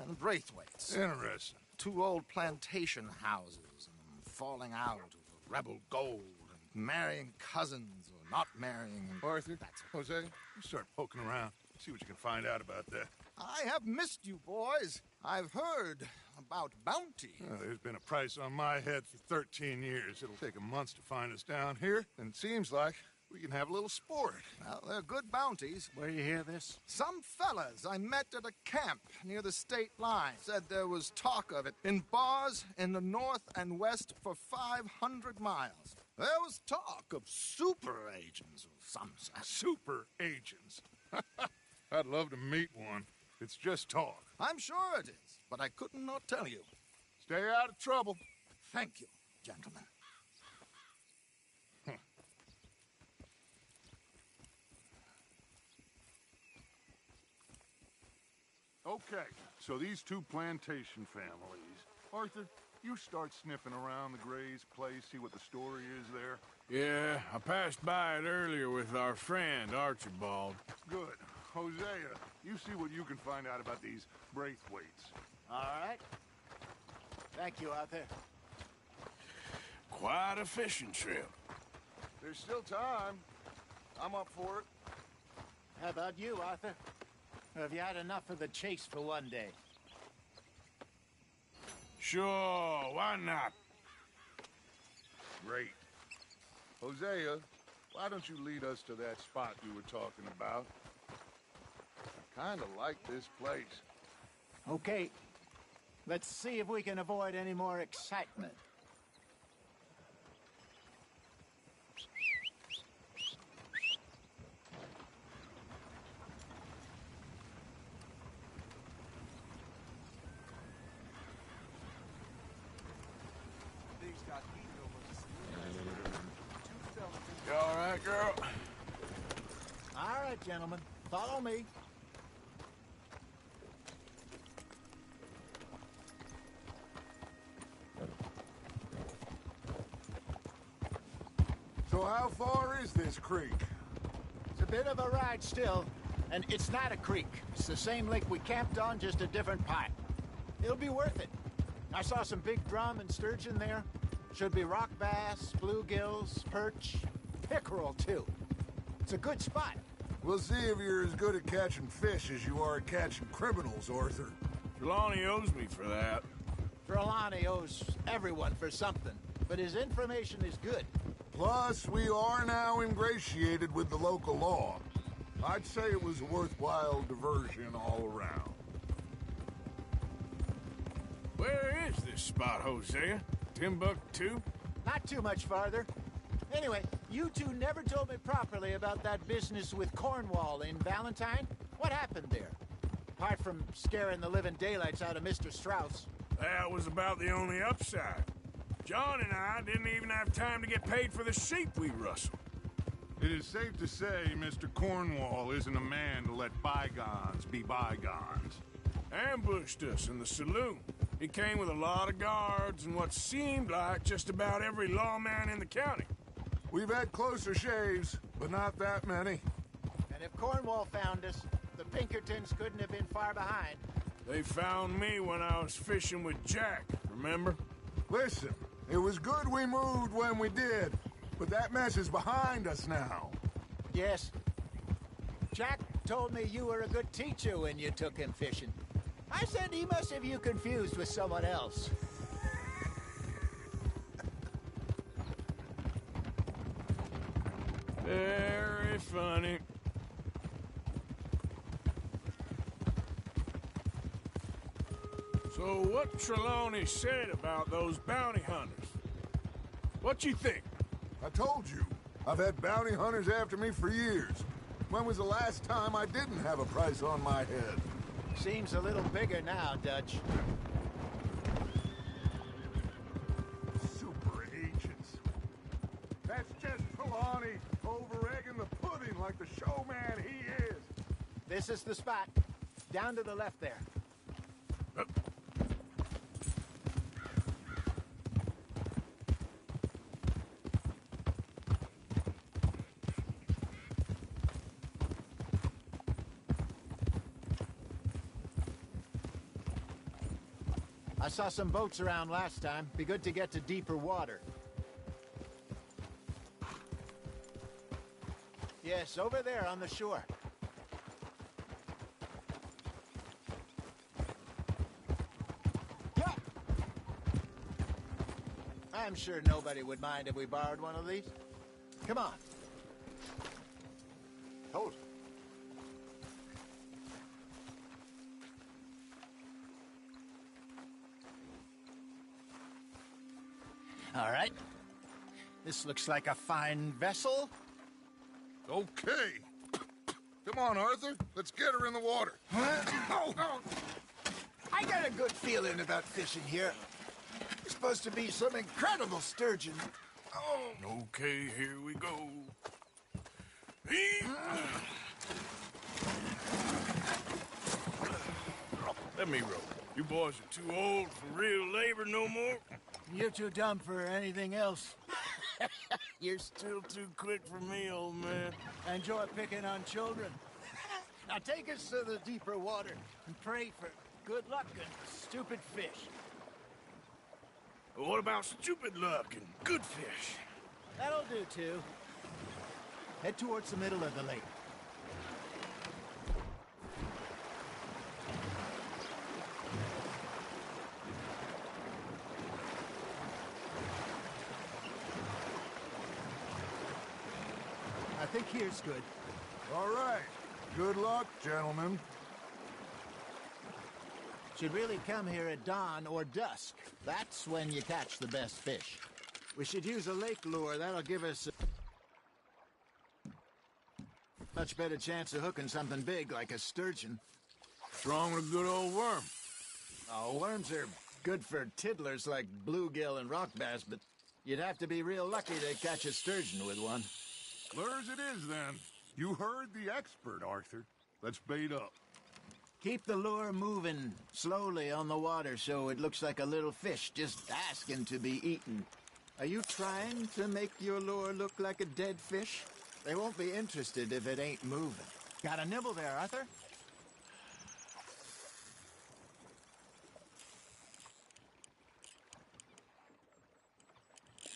and Braithwaites. Interesting. 2 old plantation houses, and falling out over rebel gold, and marrying cousins or not marrying. Arthur, Jose, you start poking around. See what you can find out about that. I have missed you, boys. I've heard about bounty. There's been a price on my head for 13 years. It'll take a month to find us down here, and it seems like we can have a little sport. Well, they're good bounties. Where you hear this? Some fellas I met at a camp near the state line said there was talk of it in bars in the north and west for 500 miles. There was talk of super agents of some sort. Super agents. I'd love to meet one. It's just talk. I'm sure it is, but I couldn't not tell you. Stay out of trouble. Thank you, gentlemen. Okay, so these 2 plantation families. Arthur, you start sniffing around the Gray's place, see what the story is there. Yeah, I passed by it earlier with our friend, Archibald. Good. Hosea, you see what you can find out about these Braithwaites. All right. Thank you, Arthur. Quite a fishing trip. There's still time. I'm up for it. How about you, Arthur? Or have you had enough of the chase for one day? Sure, why not? Great. Hosea, why don't you lead us to that spot you were talking about? I kind of like this place. Okay. Let's see if we can avoid any more excitement. You all right, girl? All right, gentlemen. Follow me. So how far is this creek? It's a bit of a ride still, and it's not a creek. It's the same lake we camped on, just a different pipe. It'll be worth it. I saw some big drum and sturgeon there. Should be rock bass, bluegills, perch, pickerel, too. It's a good spot. We'll see if you're as good at catching fish as you are at catching criminals, Arthur. Trelawney owes me for that. Trelawney owes everyone for something, but his information is good. Plus, we are now ingratiated with the local law. I'd say it was a worthwhile diversion all around. Where is this spot, Hosea? Timbuktu? Not too much farther. Anyway, you two never told me properly about that business with Cornwall in Valentine. What happened there? Apart from scaring the living daylights out of Mr. Strauss. That was about the only upside. John and I didn't even have time to get paid for the sheep we rustled. It is safe to say Mr. Cornwall isn't a man to let bygones be bygones. Ambushed us in the saloon. He came with a lot of guards and what seemed like just about every lawman in the county. We've had closer shaves, but not that many. And if Cornwall found us, the Pinkertons couldn't have been far behind. They found me when I was fishing with Jack, remember? Listen, it was good we moved when we did, but that mess is behind us now. Yes. Jack told me you were a good teacher when you took him fishing. I said he must have you confused with someone else. Very funny. So what Trelawney said about those bounty hunters? What you think? I told you, I've had bounty hunters after me for years. When was the last time I didn't have a price on my head? Seems a little bigger now, Dutch. Super agents. That's just Trelawney over-egging the pudding like the showman he is. This is the spot. Down to the left there. I saw some boats around last time. Be good to get to deeper water. Yes, over there on the shore. Yeah. I'm sure nobody would mind if we borrowed one of these. Come on. Hold. All right. This looks like a fine vessel. Okay. Come on, Arthur. Let's get her in the water. Oh. I got a good feeling about fishing here. It's supposed to be some incredible sturgeon. Oh. Okay, here we go. Let me row. You boys are too old for real labor no more. You're too dumb for anything else. You're still too quick for me, old man. Enjoy picking on children. Now take us to the deeper water and pray for good luck and stupid fish. What about stupid luck and good fish? That'll do, too. Head towards the middle of the lake. I think here's good. All right. Good luck, gentlemen. Should really come here at dawn or dusk. That's when you catch the best fish. We should use a lake lure. That'll give us a much better chance of hooking something big like a sturgeon. What's wrong with a good old worm? Oh, worms are good for tiddlers like bluegill and rock bass, but you'd have to be real lucky to catch a sturgeon with one. Lures it is, then. You heard the expert, Arthur. Let's bait up. Keep the lure moving slowly on the water so it looks like a little fish just asking to be eaten. Are you trying to make your lure look like a dead fish? They won't be interested if it ain't moving. Got a nibble there, Arthur?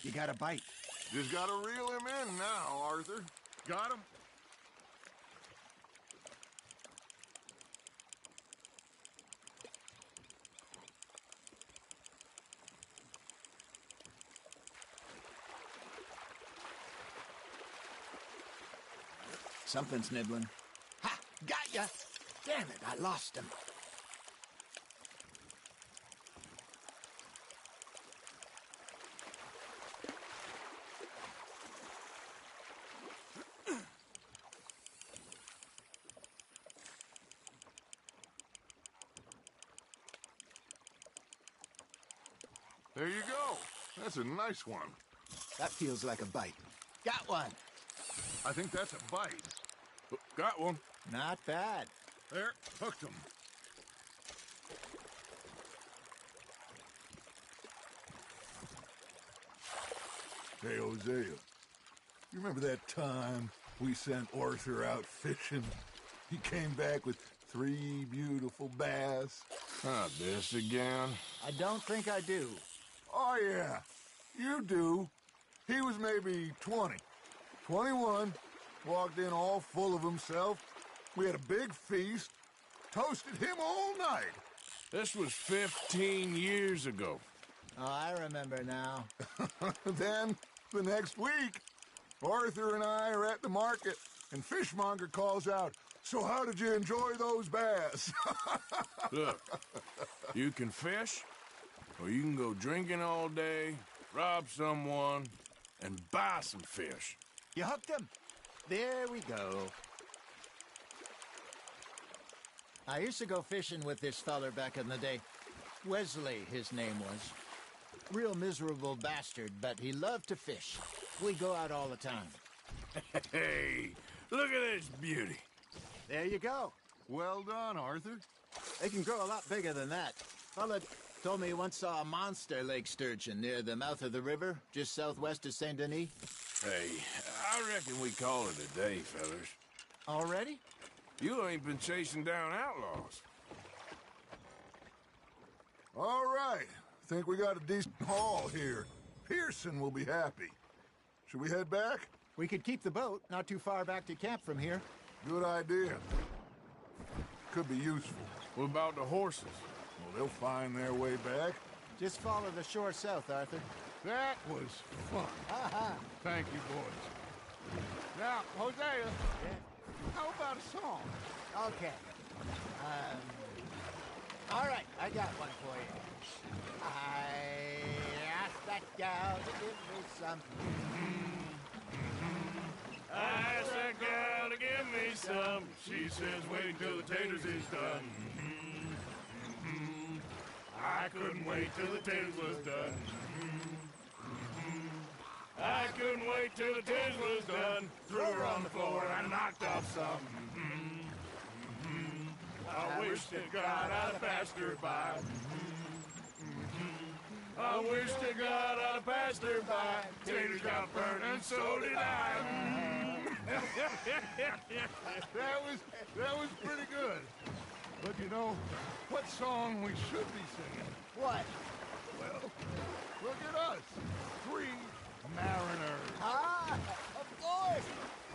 You got a bite. Just gotta reel him in now, Arthur. Got him? Something's nibbling. Ha! Got ya! Damn it, I lost him. There you go. That's a nice one. That feels like a bite. Got one. I think that's a bite. Got one. Not bad. There, hooked him. Hey, Hosea, you remember that time we sent Arthur out fishing? He came back with 3 beautiful bass. Not this again. I don't think I do. Oh, yeah, you do. He was maybe 20, 21, walked in all full of himself. We had a big feast, toasted him all night. This was 15 years ago. Oh, I remember now. Then, the next week, Arthur and I are at the market, and Fishmonger calls out, "So how did you enjoy those bass?" Look, you can fish, or you can go drinking all day, rob someone, and buy some fish. You hooked him. There we go. I used to go fishing with this feller back in the day. Wesley, his name was. Real miserable bastard, but he loved to fish. We go out all the time. Hey, look at this beauty. There you go. Well done, Arthur. They can grow a lot bigger than that. Fella told me he once saw a monster lake sturgeon near the mouth of the river, just southwest of Saint Denis. Hey, I reckon we call it a day, fellas. Already? You ain't been chasing down outlaws. All right. right. Think we got a decent haul here. Pearson will be happy. Should we head back? We could keep the boat not too far back to camp from here. Good idea. Could be useful. What about the horses? Well, they'll find their way back. Just follow the shore south, Arthur. That was fun. Thank you, boys. Now, Hosea, how about a song? Okay. All right, I got one for you. I asked that gal to give me some. I asked that gal to give me some. She says wait till the taters is done. I couldn't wait till the taters was done. I couldn't wait till the taters was done. Threw her on the floor and I knocked off some. I wish to God I'd have passed her by. I wish to God I'd have passed her by. Taters got burned and so did I. That was pretty good. But you know, what song we should be singing? What? Well, look at us. 3 mariners. Ah, of course.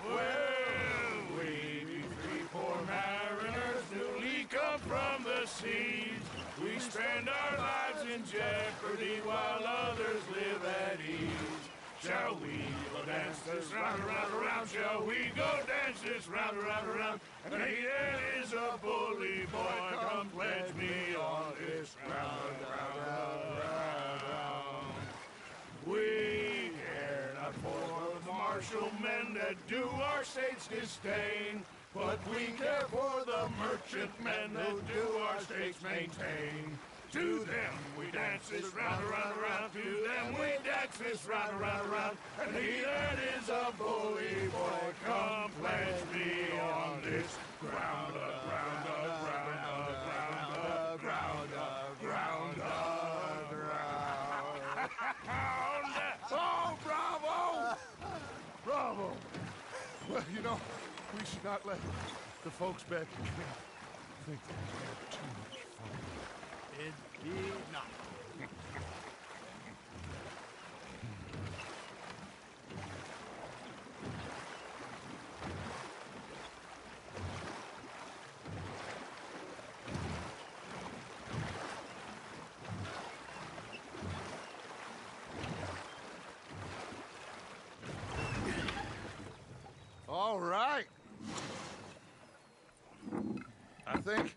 Well, we be 3 poor mariners newly come from the seas. We spend our lives in jeopardy while others live at ease. Shall we go dance this round, around, around? Shall we go dance this round, around, around? And he that is a bully boy, come pledge me on this round, round, round, round. We care not for the martial men that do our state's disdain, but we care for the merchant men who do our state's maintain. To them we dance this round, around, around. To them we dance this round, around, around. And he that is a bully boy, come pledge me on this ground, ground, ground, ground, ground, ground, ground. Oh, bravo! Bravo! Well, you know, we should not let the folks back in camp think that we had too much fun. Indeed not. All right. I think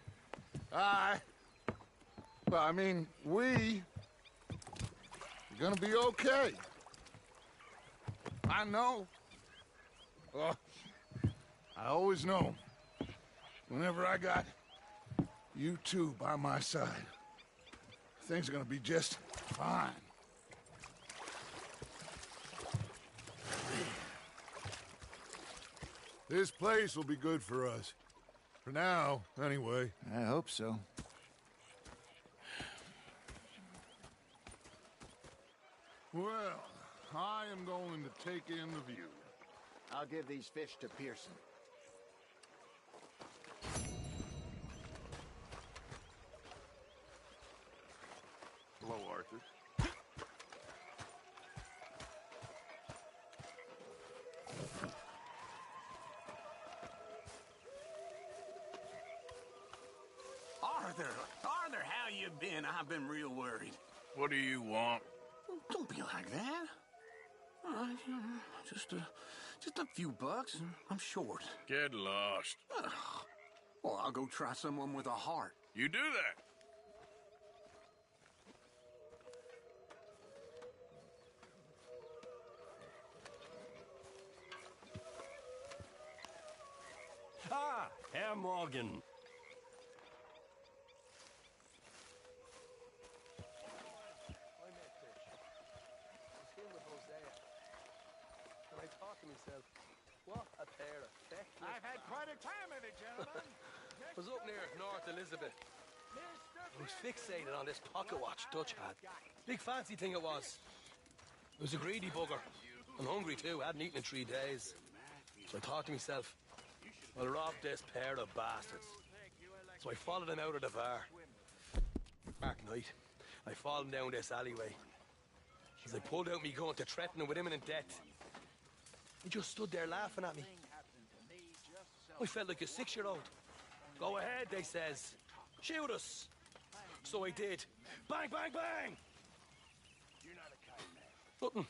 we are gonna be okay. I know. Oh, I always know. Whenever I got you two by my side, things are gonna be just fine. This place will be good for us. For now, anyway. I hope so. Well, I am going to take in the view. I'll give these fish to Pearson. Hello, Arthur. Arthur, how you been? I've been real worried. What do you want? Don't be like that. Just a few bucks. I'm short. Get lost. Well, I'll go try someone with a heart. You do that. Ah, Herr Morgan. What a pair of feckless... I've had quite a time of it, gentlemen. was up near North Elizabeth. I was fixated on this pocket watch Dutch had. Big fancy thing it was. It was a greedy bugger. And hungry too, hadn't eaten in 3 days. So I thought to myself, I'll rob this pair of bastards. So I followed them out of the bar. Dark night. I fallen down this alleyway. As I pulled out me gun to threaten him with imminent death, he just stood there laughing at me. I felt like a 6-year-old. Go ahead, they says. Shoot us. So I did. Bang, bang, bang! You're not a kind man. Nothing.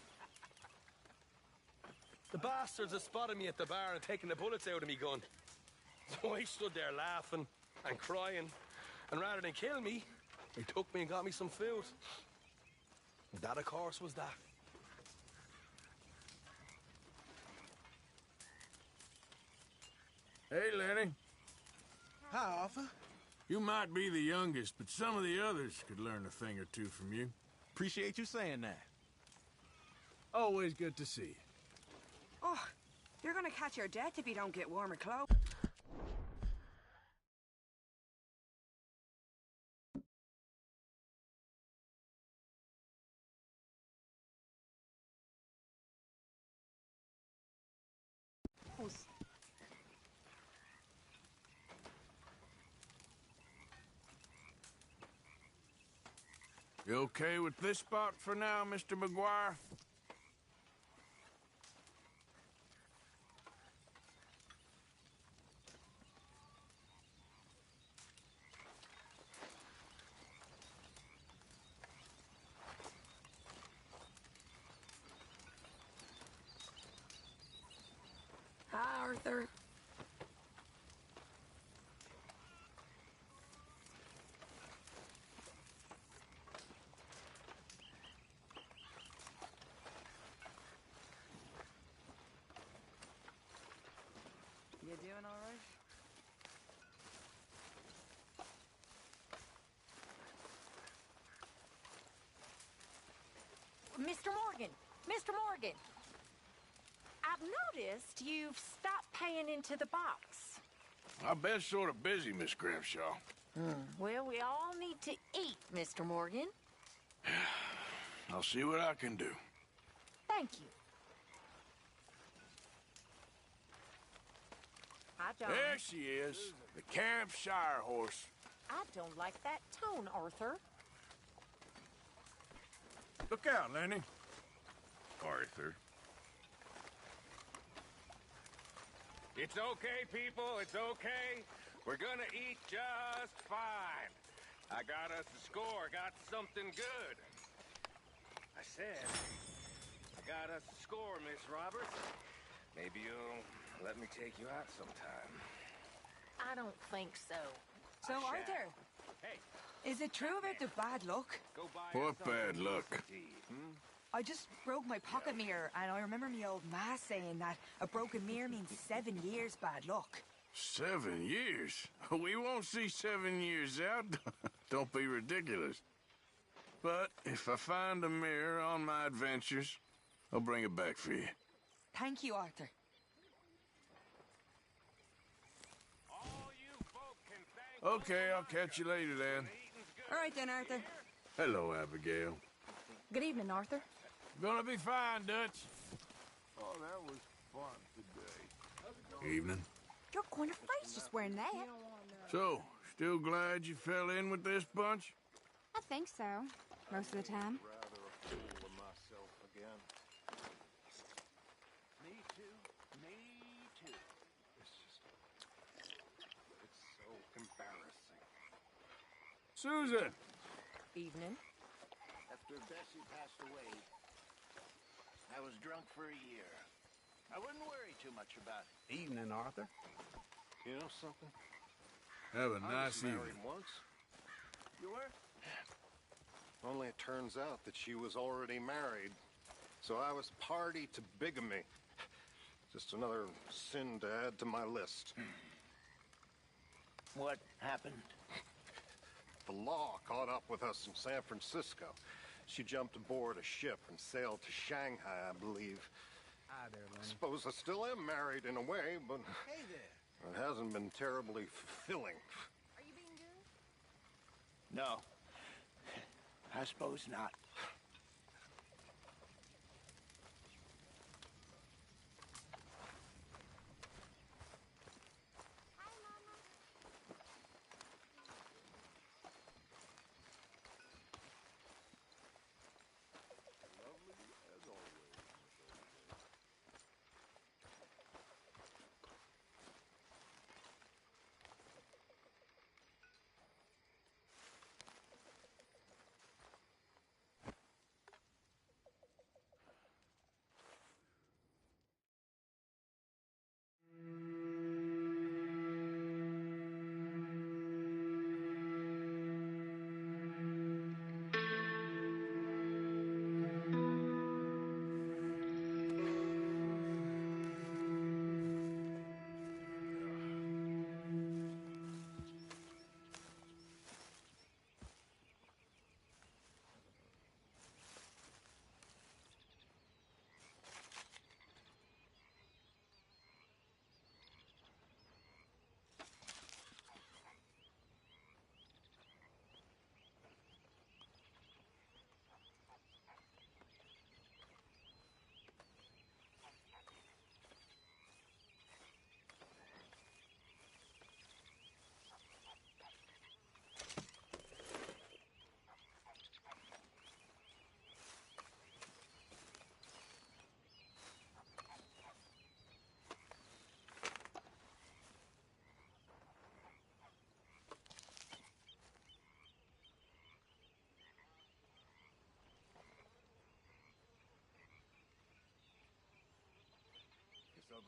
The bastards had spotted me at the bar and taken the bullets out of me gun. So I stood there laughing and crying. And rather than kill me, they took me and got me some food. And that, of course, was that. Hey, Lenny. Hi, Arthur. You might be the youngest, but some of the others could learn a thing or two from you. Appreciate you saying that. Always good to see you. Oh, you're gonna catch your death if you don't get warmer clothes. You okay with this spot for now, Mr. McGuire? Hi, Arthur. You doing all right? Mr. Morgan! Mr. Morgan! I've noticed you've stopped paying into the box. I've been sort of busy, Miss Grimshaw. Well, we all need to eat, Mr. Morgan. I'll see what I can do. Thank you. I don't. There she is, the Campshire horse. I don't like that tone, Arthur. Look out, Lenny. Arthur. It's okay, people, it's okay. We're gonna eat just fine. I got us a score, got something good. I said, I got us a score, Miss Roberts. Maybe you'll let me take you out sometime. I don't think so. So, Arthur, Hey, is it true about the bad luck? go buy What us something bad to luck? eat, I just broke my pocket mirror, and I remember my old ma saying that a broken mirror means 7 years bad luck. 7 years? We won't see 7 years out. Don't be ridiculous. But if I find a mirror on my adventures, I'll bring it back for you. Thank you, Arthur. All you folk can thank Okay, I'll catch you later then. All right then, Arthur. Hello, Abigail. Good evening, Arthur. Gonna be fine, Dutch. Oh, that was fun today. Evening. Your corner face just wearing that. So, still glad you fell in with this bunch? I think so, most of the time. Rather a fool of myself again. Me too. Me too. It's so embarrassing. Susan! Evening. After Bessie passed away, I was drunk for a year. I wouldn't worry too much about it. Evening, Arthur. You know something? Have a I nice was married evening. once. You were? Only it turns out that she was already married. So I was party to bigamy. Just another sin to add to my list. What happened? The law caught up with us in San Francisco. She jumped aboard a ship and sailed to Shanghai, I believe. Hi there, I Lenny. suppose I still am married in a way, but Hey there. it hasn't been terribly fulfilling. Are you being good? No. I suppose not.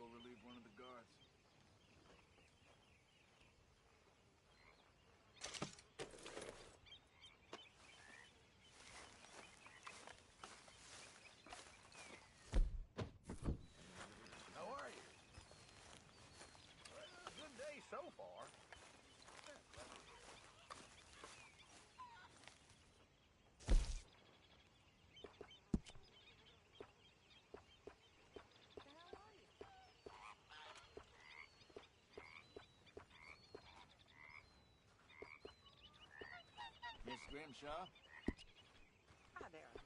go relieve one of the guards. How are you? Well, good day so far. Miss Grimshaw? Hi there.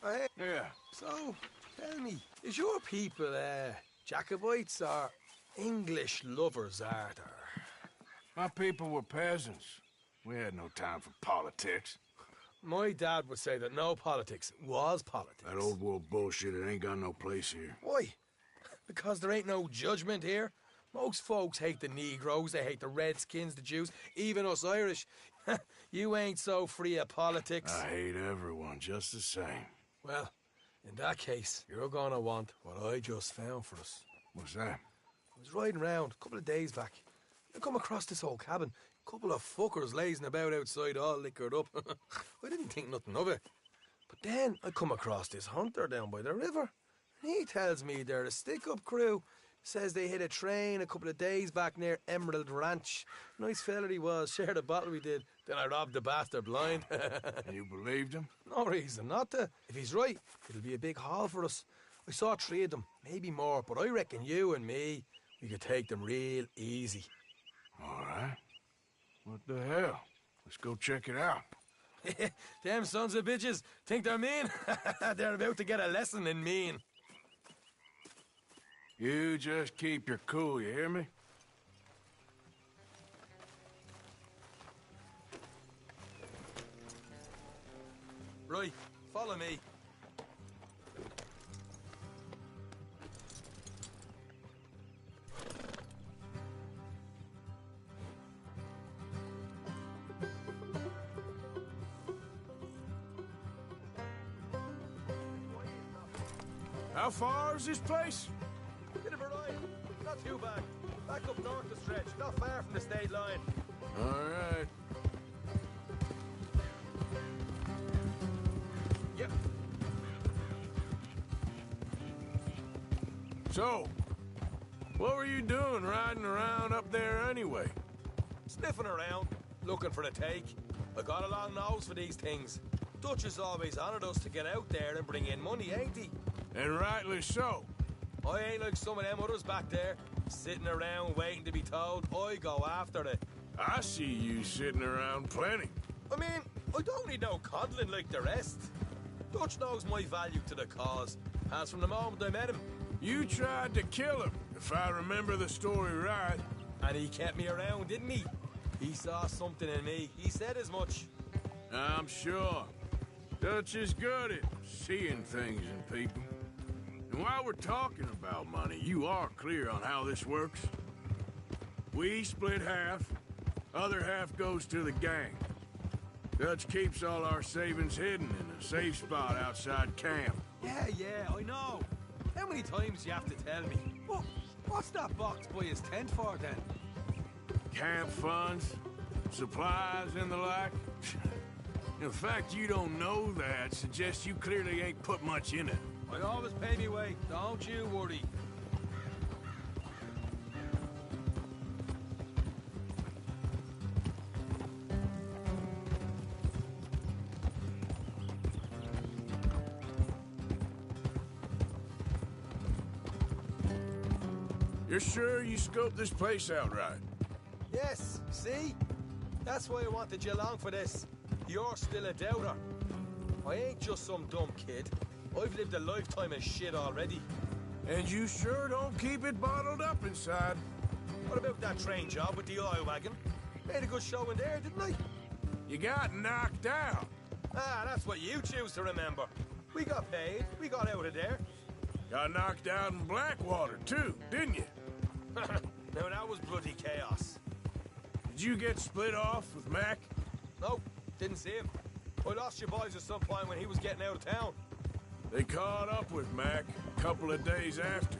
Hey, Yeah. so, tell me, is your people, Jacobites or English lovers, Arthur? My people were peasants. We had no time for politics. My dad would say that no politics was politics. That old world bullshit, it ain't got no place here. Why? Because there ain't no judgment here. Most folks hate the Negroes, they hate the Redskins, the Jews, even us Irish. You ain't so free of politics. I hate everyone just the same. Well, in that case, you're gonna want what I just found for us. What's that? I was riding around a couple of days back. I come across this old cabin. Couple of fuckers lazing about outside all liquored up. I didn't think nothing of it. But then I come across this hunter down by the river. He tells me they're a stick-up crew. Says they hit a train a couple of days back near Emerald Ranch. Nice fella he was. Shared a bottle we did. Then I robbed the bastard blind. You believed him? No reason not to. If he's right, it'll be a big haul for us. I saw 3 of them, maybe more, but I reckon you and me, we could take them real easy. All right. What the hell? Let's go check it out. Them sons of bitches think they're mean. They're about to get a lesson in mean. You just keep your cool, you hear me? Right, follow me. How far is this place? Bit of a ride. Not too bad. Back up north the stretch, not far from the state line. All right. Yep. So, what were you doing riding around up there anyway? Sniffing around, looking for a take. I got a long nose for these things. Dutch has always honoured us to get out there and bring in money, ain't he? And rightly so. I ain't like some of them others back there, sitting around waiting to be told. I go after it. I see you sitting around plenty. I mean, I don't need no coddling like the rest. Dutch knows my value to the cause, as from the moment I met him. You tried to kill him, if I remember the story right. And he kept me around, didn't he? He saw something in me. He said as much. I'm sure. Dutch is good at seeing things in people. And while we're talking about money, you are clear on how this works? We split half, other half goes to the gang. Dutch keeps all our savings hidden in a safe spot outside camp. Yeah, I know. How many times do you have to tell me? Well, what's that box by his tent for, then? Camp funds, supplies, and the like. The fact you don't know that suggests you clearly ain't put much in it. I always pay me way, don't you worry. You're sure you scoped this place out right? Yes, see? That's why I wanted you along for this. You're still a doubter. I ain't just some dumb kid. I've lived a lifetime of shit already. And you sure don't keep it bottled up inside. What about that train job with the oil wagon? Made a good show in there, didn't I? You got knocked out. Ah, that's what you choose to remember. We got paid. We got out of there. Got knocked out in Blackwater, too, didn't you? Now, that was bloody chaos. Did you get split off with Mac? Nope, didn't see him. I lost your boys at some point when he was getting out of town. They caught up with Mac a couple of days after.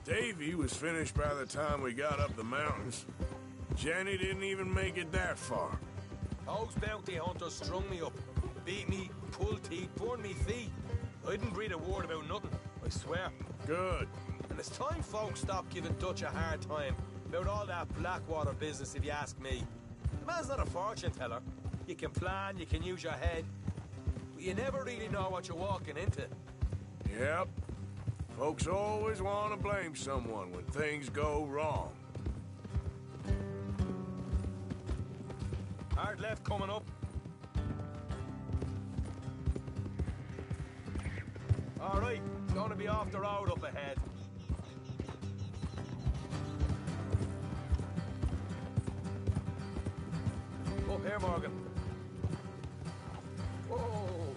Davy was finished by the time we got up the mountains. Jenny didn't even make it that far. Those bounty hunters strung me up, beat me, pulled teeth, burned me feet. I didn't breathe a word about nothing, I swear. Good. And it's time folks stopped giving Dutch a hard time about all that Blackwater business, if you ask me. The man's not a fortune teller. You can plan, you can use your head, but you never really know what you're walking into. Yep. Folks always want to blame someone when things go wrong. Hard left coming up. All right, it's going to be off the road up ahead. Up here, Morgan. Whoa.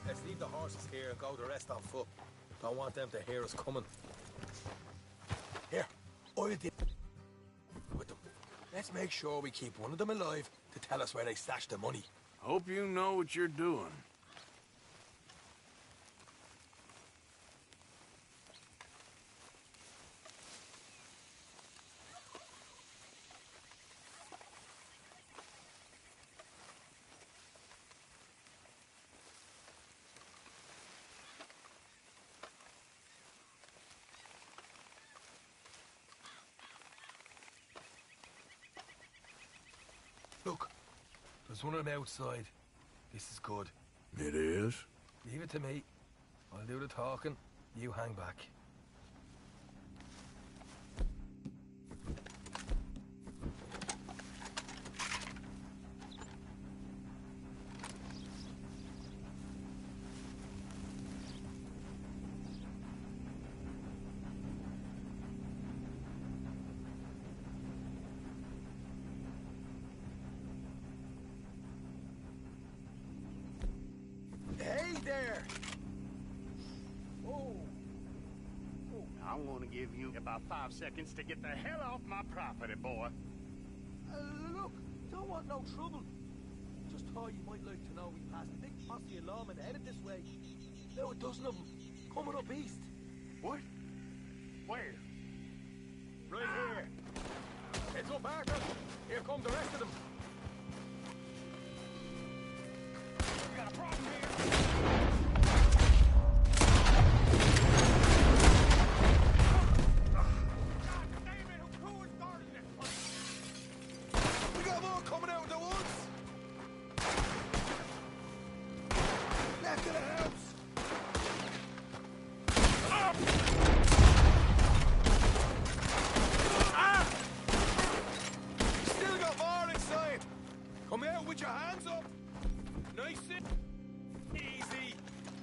Let's leave the horses here and go the rest on foot. Don't want them to hear us coming. Here, I'll deal with them. Let's make sure we keep one of them alive to tell us where they stashed the money. Hope you know what you're doing. Look, there's one of them outside. This is good. It is? Leave it to me. I'll do the talking. You hang back. Hey there! Oh. I'm gonna give you about 5 seconds to get the hell off my property, boy. Look, don't want no trouble. Just thought you might like to know we passed a big posse of lawmen headed this way. Now a dozen of them, coming up east. What? Where? Right here. Heads up, Arthur. Here come the rest of them. We got a problem here. We got more coming out of the woods. Left of the house. Still got more inside. Come out with your hands up. Nice and easy.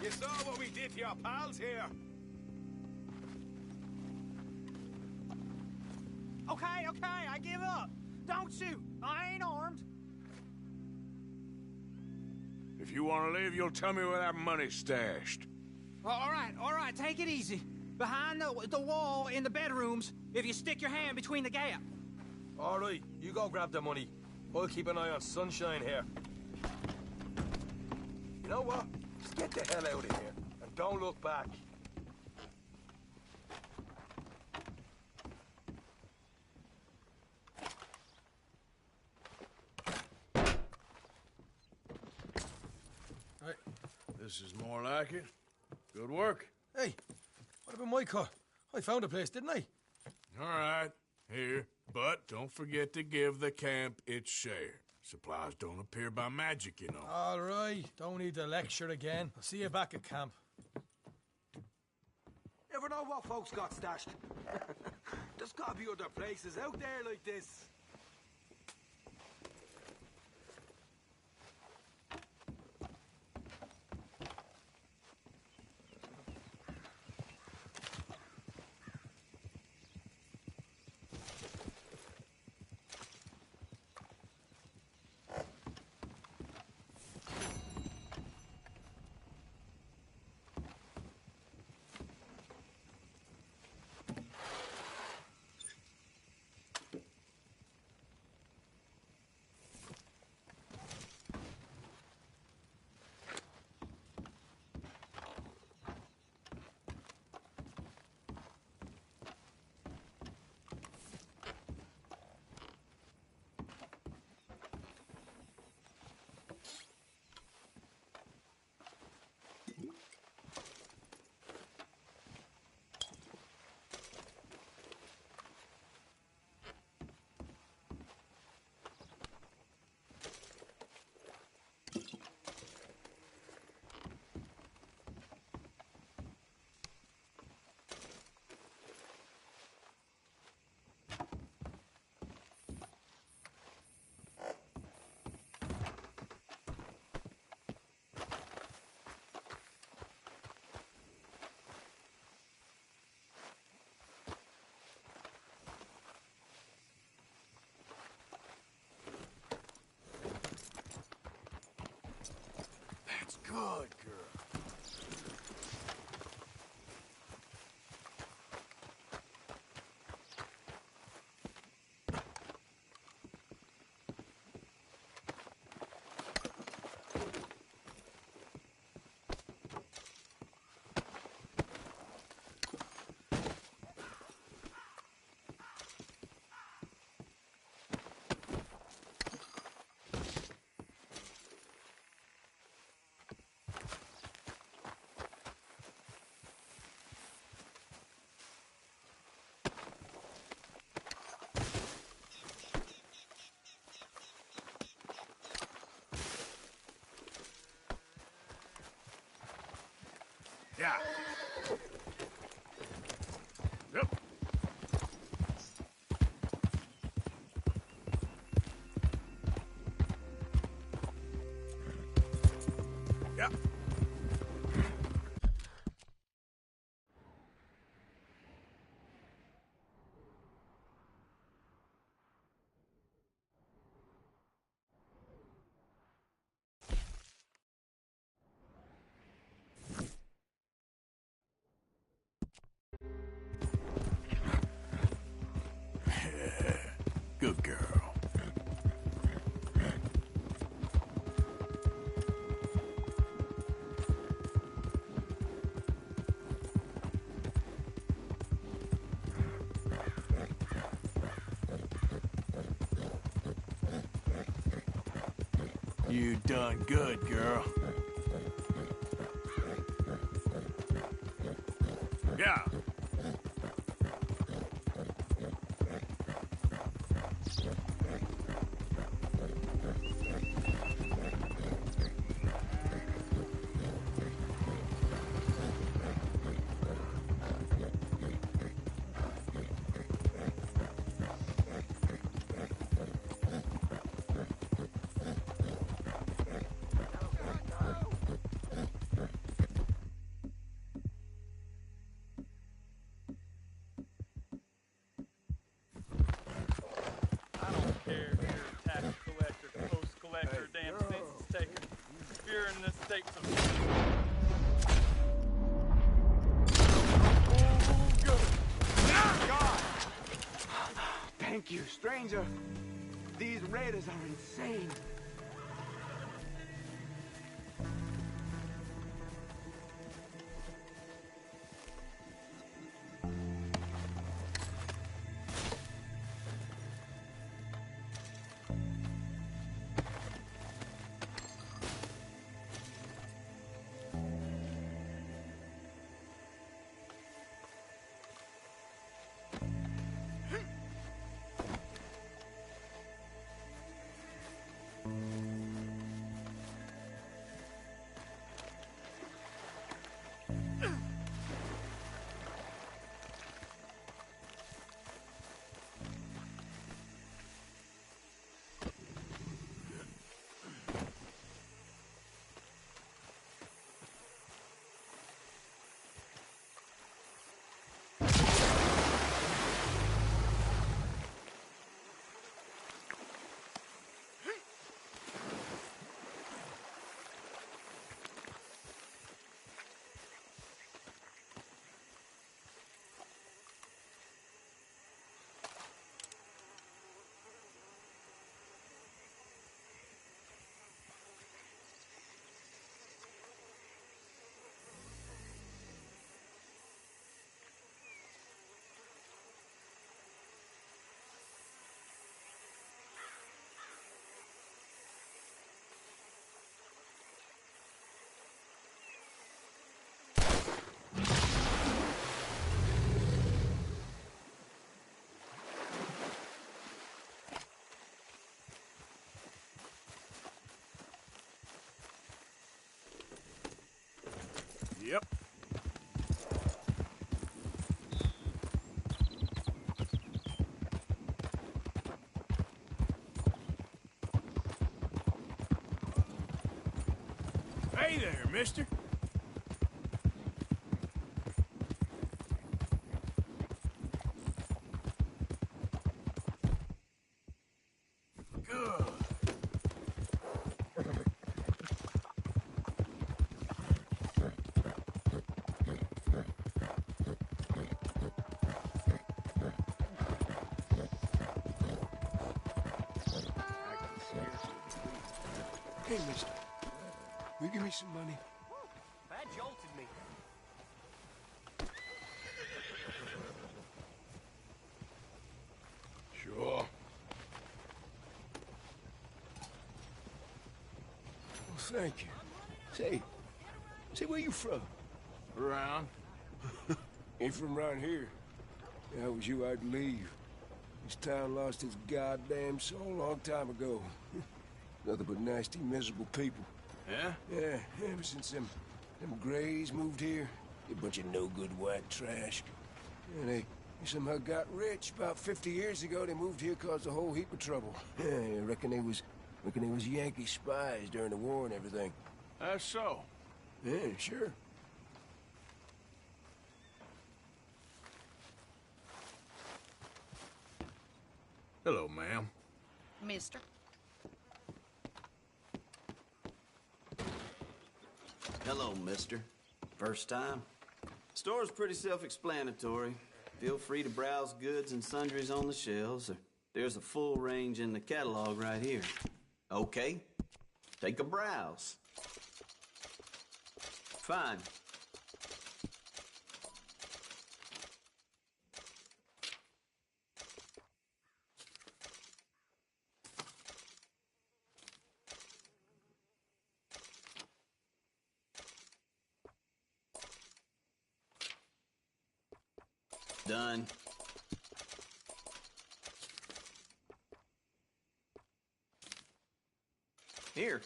You saw what we did to your pals here. Okay, I give up. Don't shoot. I ain't armed. If you want to leave, you'll tell me where that money's stashed. All right, take it easy. Behind the wall in the bedrooms, if you stick your hand between the gap. All right, you go grab the money. I'll keep an eye on Sunshine here. You know what? Just get the hell out of here and don't look back. Hey, this is more like it. Good work. Hey, what about my car? I found a place, didn't I? All right, here. But don't forget to give the camp its share. Supplies don't appear by magic, you know. All right, don't need to lecture again. I'll see you back at camp. Never know what folks got stashed. There's gotta be other places out there like this. Yeah. Yep. Yep. Good girl. You done good, girl. Yeah. I don't care if you're a tax collector, post collector, damn census taker. If you're in this state of... God! Thank you, stranger. These raiders are insane. Yep. Hey there, mister. Good. Hey, mister. Will you give me some money? That jolted me. Sure. Well, thank you. Say, where you from? Around. Ain't from around here. If I was you, I'd leave. This town lost its goddamn soul a long time ago. Nothing but nasty, miserable people. Yeah? Yeah, ever since them Grays moved here, You bunch of no-good white trash. Yeah, they somehow got rich. About 50 years ago, they moved here, caused a whole heap of trouble. I reckon they was Yankee spies during the war and everything. That's so. Yeah, sure. Hello, ma'am. Mister. Hello, mister. First time? Store's pretty self-explanatory. Feel free to browse goods and sundries on the shelves. There's a full range in the catalog right here. Okay, take a browse. Fine. Done. Here.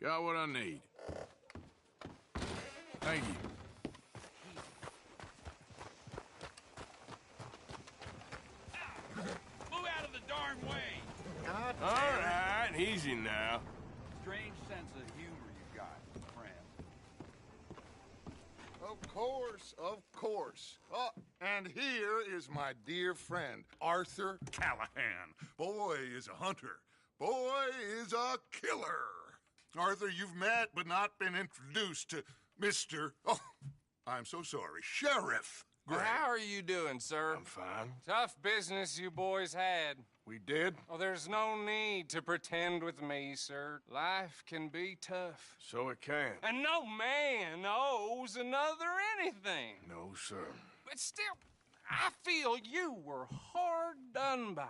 Got what I need. Thank you. Move out of the darn way! All right, easy now. Strange sense of humor you got, friend. Of course, of course. Oh, and here is my dear friend, Arthur Callahan. Boy is a hunter. Boy is a killer. Arthur, you've met but not been introduced to Mr. Oh, I'm so sorry, Sheriff Gray. How are you doing, sir? I'm fine. Tough business you boys had. We did? Oh, there's no need to pretend with me, sir. Life can be tough. So it can. And no man owes another anything. No, sir. But still, I feel you were hard done by.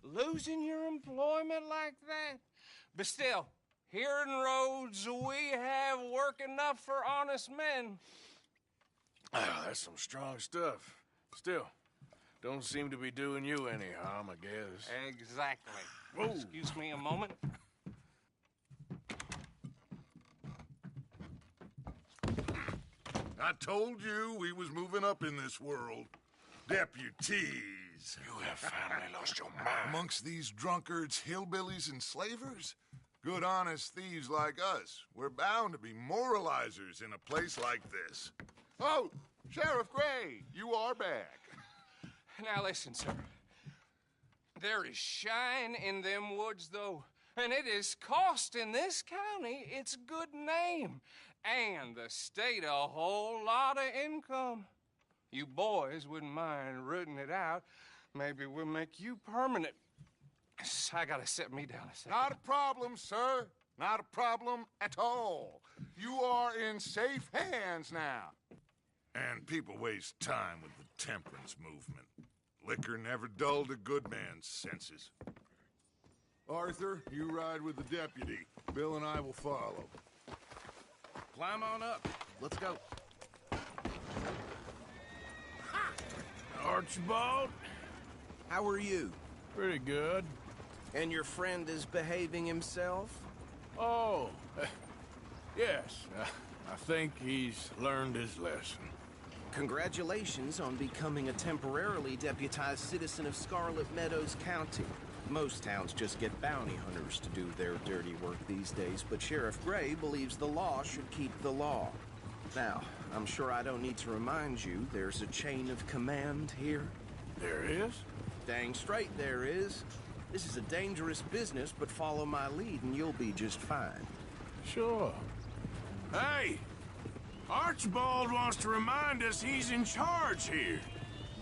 Losing your employment like that. But still, here in Rhodes, we have work enough for honest men. Ah, that's some strong stuff. Still, don't seem to be doing you any harm, I guess. Exactly. Whoa. Excuse me a moment. I told you we was moving up in this world. Deputies. You have finally lost your mind. Amongst these drunkards, hillbillies, and slavers? Good, honest thieves like us. We're bound to be moralizers in a place like this. Oh, Sheriff Gray, you are back. Now listen, sir. There is shine in them woods, though, and it is costing this county its good name and the state a whole lot of income. You boys wouldn't mind rooting it out. Maybe we'll make you permanent. I gotta sit me down a second. Not a problem, sir. Not a problem at all. You are in safe hands now. And people waste time with the temperance movement. Liquor never dulled a good man's senses. Arthur, you ride with the deputy. Bill and I will follow. Climb on up. Let's go. Archibald, how are you? Pretty good. And your friend is behaving himself? Oh, yes. I think he's learned his lesson. Congratulations on becoming a temporarily deputized citizen of Scarlet Meadows County. Most towns just get bounty hunters to do their dirty work these days, but Sheriff Gray believes the law should keep the law. Now, I'm sure I don't need to remind you there's a chain of command here. There is? Dang straight there is. This is a dangerous business, but follow my lead and you'll be just fine. Sure. Hey! Archibald wants to remind us he's in charge here.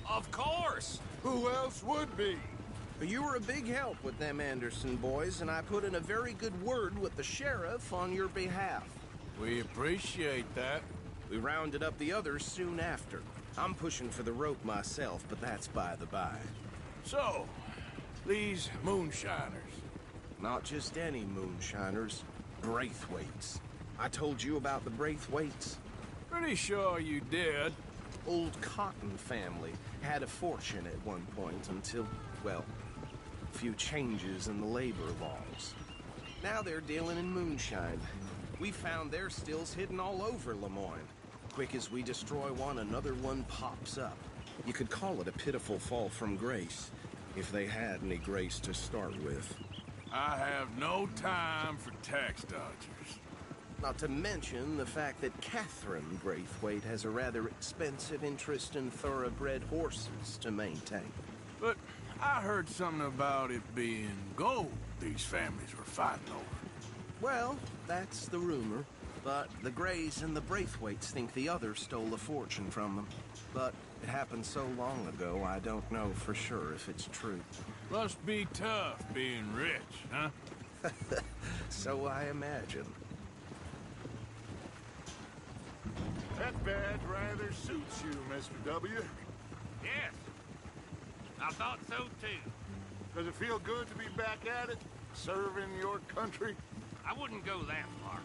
Of course! Who else would be? You were a big help with them Anderson boys, and I put in a very good word with the sheriff on your behalf. We appreciate that. We rounded up the others soon after. I'm pushing for the rope myself, but that's by the by. So, these moonshiners. Not just any moonshiners, Braithwaites. I told you about the Braithwaites? Pretty sure you did. old Cotton family had a fortune at one point until, well, a few changes in the labor laws. Now they're dealing in moonshine. We found their stills hidden all over Lemoyne. Quick as we destroy one, another one pops up. You could call it a pitiful fall from grace, if they had any grace to start with. I have no time for tax dodgers. Not to mention the fact that Catherine Braithwaite has a rather expensive interest in thoroughbred horses to maintain. But I heard something about it being gold these families were fighting over. Well, that's the rumor. But the Greys and the Braithwaites think the others stole a fortune from them. But it happened so long ago, I don't know for sure if it's true. Must be tough being rich, huh? So I imagine. That badge rather suits you, Mr. W. Yes. I thought so, too. Does it feel good to be back at it? Serving your country? I wouldn't go that far.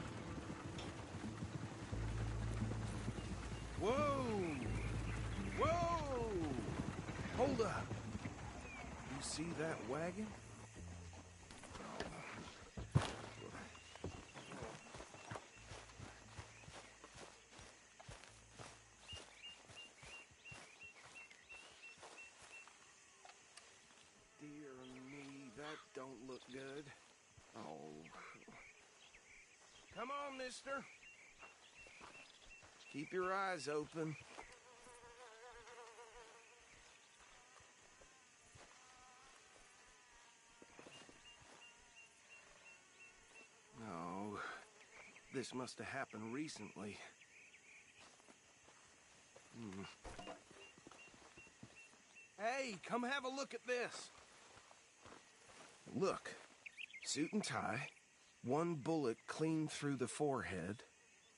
Whoa! Whoa! Hold up. You see that wagon? Dear me, that don't look good. Oh. Come on, mister. Keep your eyes open. No, this must have happened recently. Hey, come have a look at this. Look, suit and tie, one bullet clean through the forehead.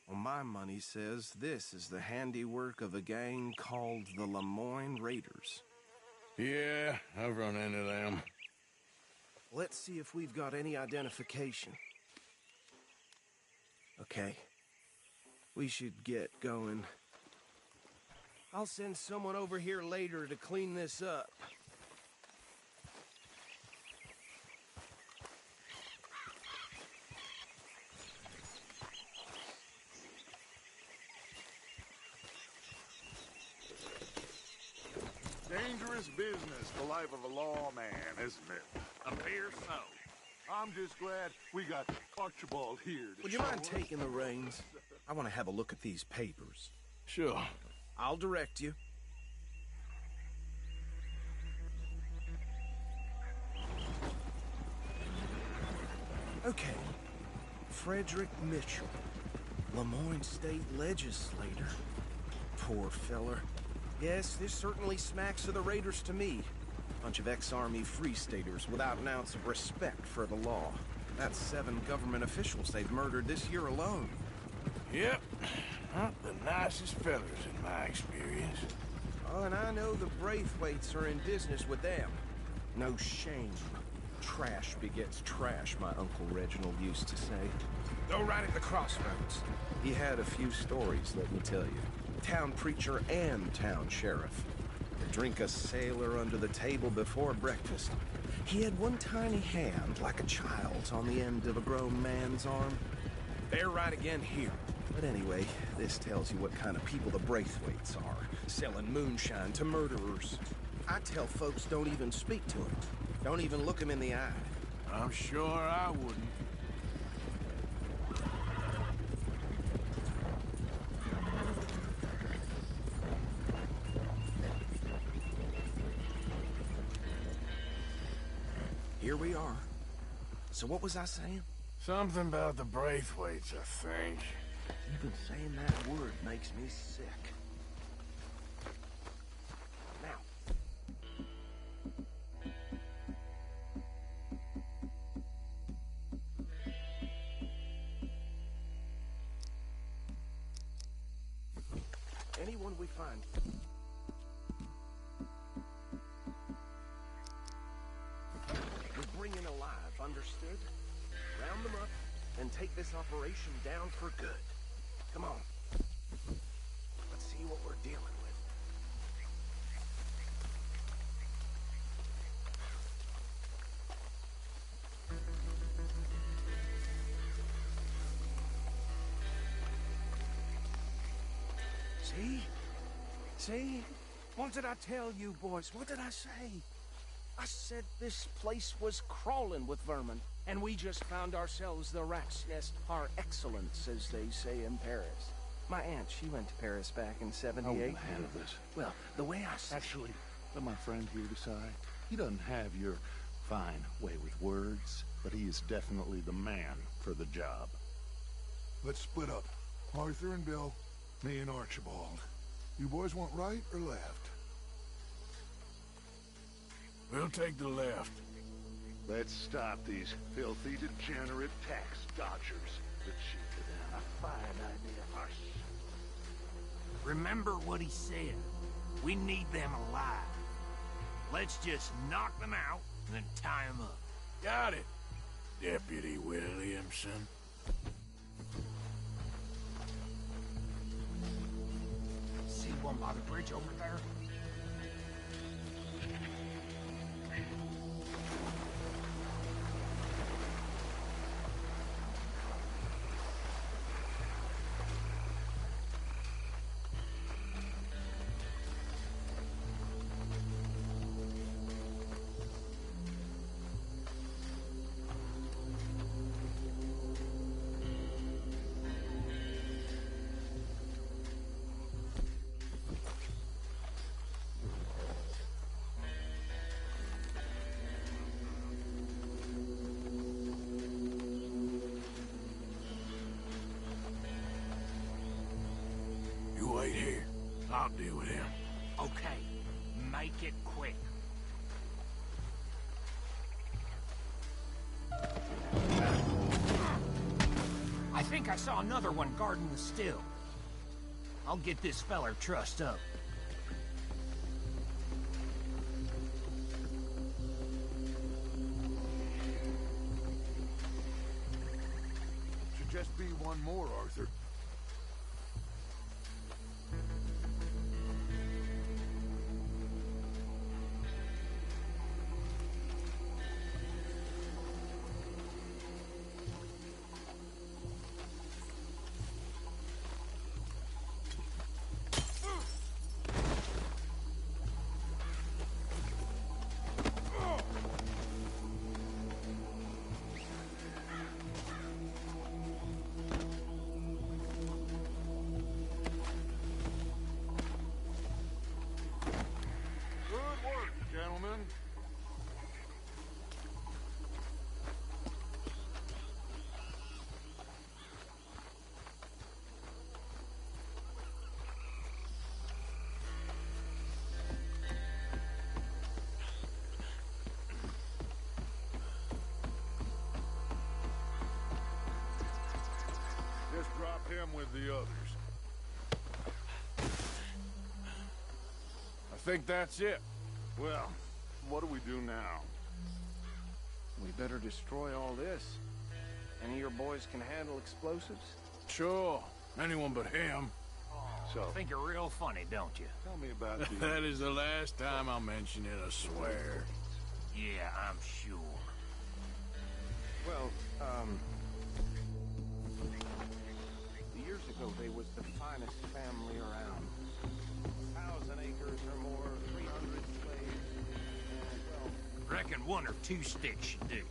Well, my money says this is the handiwork of a gang called the Lemoyne Raiders. Yeah, I've run into them. Let's see if we've got any identification. Okay. We should get going. I'll send someone over here later to clean this up. Dangerous business, the life of a lawman, isn't it? Appears so. I'm just glad we got Archibald here to Would you show mind us. taking the reins? I want to have a look at these papers. Sure. I'll direct you. Okay. Frederick Mitchell, Lemoyne State Legislator. Poor feller. Yes, this certainly smacks of the Raiders to me. Bunch of ex-Army Free Staters without an ounce of respect for the law. That's 7 government officials they've murdered this year alone. Yep. Not the nicest fellers in my experience. Oh, and I know the Braithwaites are in business with them. No shame. Trash begets trash, my Uncle Reginald used to say. Go right at the crossroads. He had a few stories, let me tell you. Town preacher and town sheriff. Would drink a sailor under the table before breakfast. He had one tiny hand, like a child's, on the end of a grown man's arm. They're right again here. But anyway, this tells you what kind of people the Braithwaites are, selling moonshine to murderers. I tell folks don't even speak to him. Don't even look him in the eye. I'm sure I wouldn't. Here we are. So what was I saying? Something about the Braithwaites, I think. Even saying that word makes me sick. Now. Anyone we find. We bring in alive, understood? Round them up and take this operation down for good. Come on. Let's see what we're dealing with. See? See? What did I tell you, boys? What did I say? I said this place was crawling with vermin, and we just found ourselves the rat's nest par excellence, as they say in Paris. My aunt, she went to Paris back in '78. I won't handle this. Well, the way I see Actually, let my friend here decide. He doesn't have your fine way with words, but he is definitely the man for the job. Let's split up. Arthur and Bill, me and Archibald. You boys want right or left? We'll take the left. Let's stop these filthy, degenerate tax dodgers. The chief of them. A fine idea. Hush. Remember what he said. We need them alive. Let's just knock them out and then tie them up. Got it, Deputy Williamson. See one by the bridge over there? You wait here. I'll deal with him. Okay, make it quick. I think I saw another one guarding the still. I'll get this feller trussed up. Should just be one more, Arthur. Gentlemen. Just drop him with the others. I think that's it. Well, what do we do now? We better destroy all this. Any of your boys can handle explosives? Sure. Anyone but him. So, Think you're real funny, don't you? tell me about the... That is the last time I'll mention it, I swear. Yeah, I'm sure. Well, years ago, they was the finest family around. 1,000 acres or more, 300 slaves, and, well... Reckon one or two sticks should do.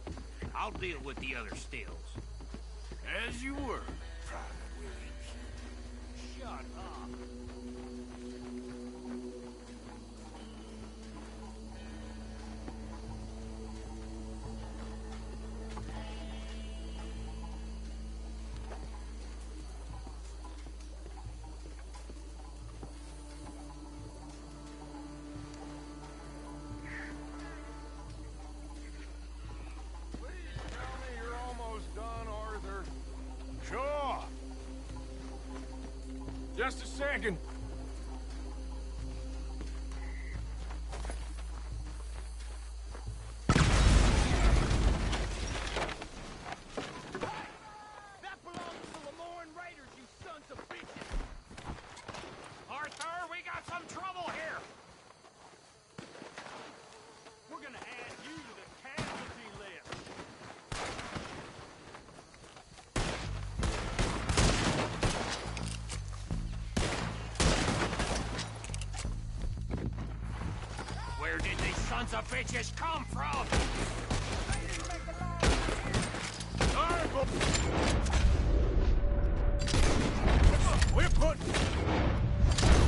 I'll deal with the other stills. As you were, Private Williams. Shut up. Sure. Just a second. That belongs to the Lemoyne Raiders, you sons of bitches! Arthur, we got some trouble here! We're gonna add you to the casualty list. Where did these sons of bitches come from? We're put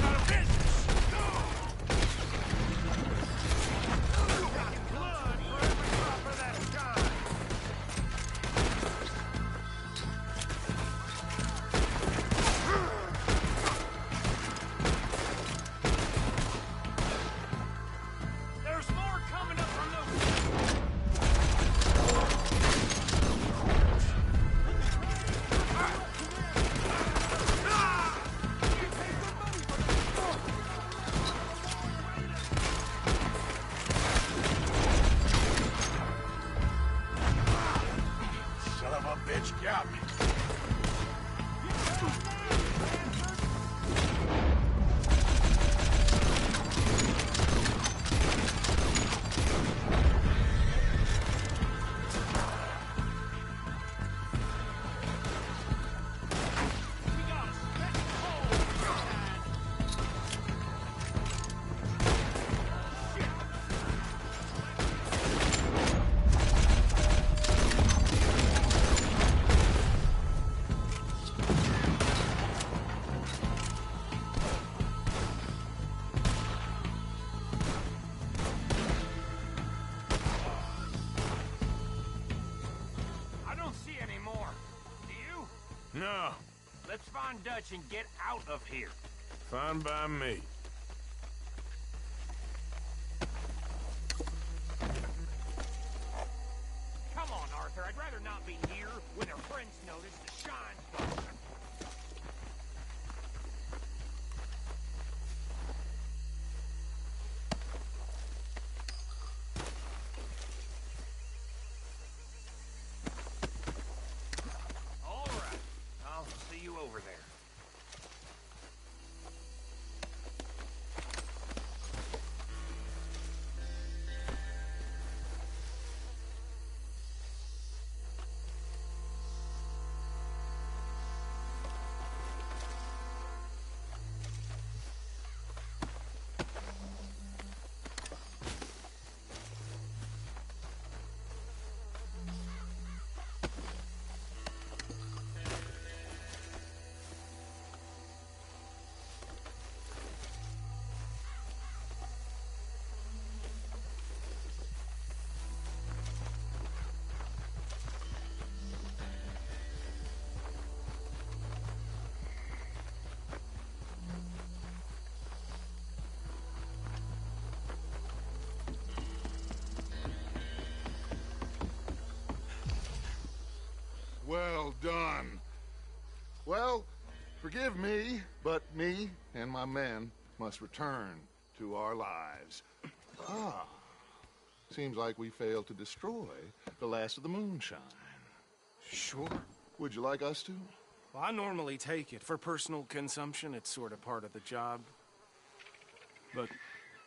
out of business. Blood for every drop of that shine. There's more coming up from those. Son of a bitch got me. I don't see any more. Do you? No, Let's find Dutch and get out of here. fine by me. Come on, Arthur. I'd rather not be here when their friends notice the shine's gone. All right. I'll see you over there. Well done. Well, forgive me, but me and my men must return to our lives. Ah, seems like we failed to destroy the last of the moonshine. Sure. Would you like us to? Well, I normally take it. For personal consumption, it's sort of part of the job. But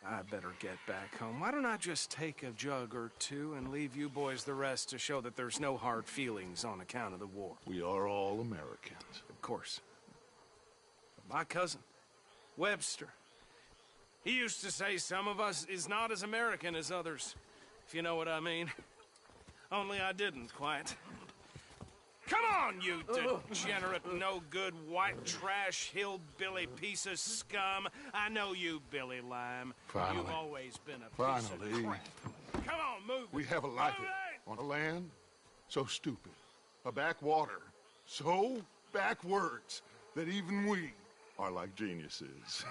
I better get back home. Why don't I just take a jug or two and leave you boys the rest to show that there's no hard feelings on account of the war? We are all Americans. Of course. My cousin, Webster, he used to say some of us is not as American as others, if you know what I mean. Only I didn't quite. Come on, you degenerate, no-good, white trash, hillbilly piece of scum. I know you, Billy Lime. Finally. You've always been a piece of Finally. crap. Come on, move We it. have a life Move it. on a land so stupid, a backwater so backwards that even we are like geniuses.